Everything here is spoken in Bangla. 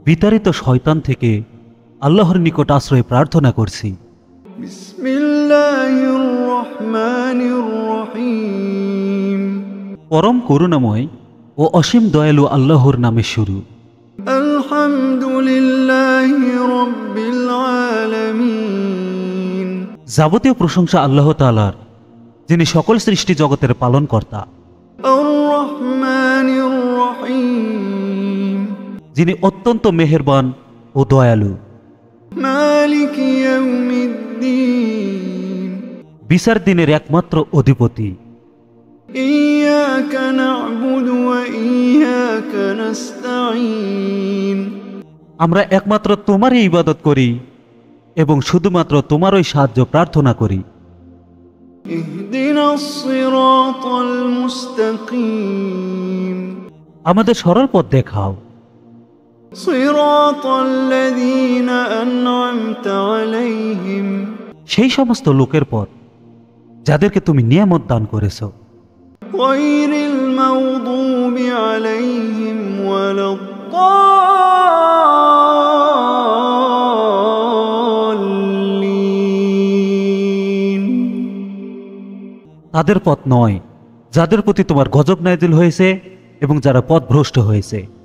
বিতাড়িত শয়তান থেকে আল্লাহর নিকট আশ্রয় প্রার্থনা করছি। বিসমিল্লাহির রহমানির রহিম। পরম করুণাময় ও অসীম দয়ালু আল্লাহর নামে শুরু। আলহামদুলিল্লাহি রাব্বিল আলামিন। যাবতীয় প্রশংসা আল্লাহ তাআলার, যিনি সকল সৃষ্টি জগতের পালনকর্তা। আর রহমানির রহিম। যিনি অত্যন্ত মেহেরবান ও দয়ালু। মালিক ইয়াউমিদ্দিন। বিচার দিনের একমাত্র অধিপতি। ইয়াকা না'বুদু ওয়া ইয়াকা নাস্তাঈন। আমরা একমাত্র তোমারই ইবাদত করি এবং শুধুমাত্র তোমারই সাহায্য প্রার্থনা করি। ইহদিনাস সিরাতাল মুস্তাকিম। আমাদের সরল পথ দেখাও। সিরাতাল্লাযীনা আন'আমতা আলাইহিম। সেই সমস্ত লোকের পথ যাদেরকে তুমি নিয়ামত দান করেছো। গায়রিল মাগদুবি আলাইহিম ওয়ালাদ দাল্লিন। তাদের পথ নয় যাদের প্রতি তোমার গজব নাযিল হয়েছে এবং যারা পথভ্রষ্ট হয়েছে।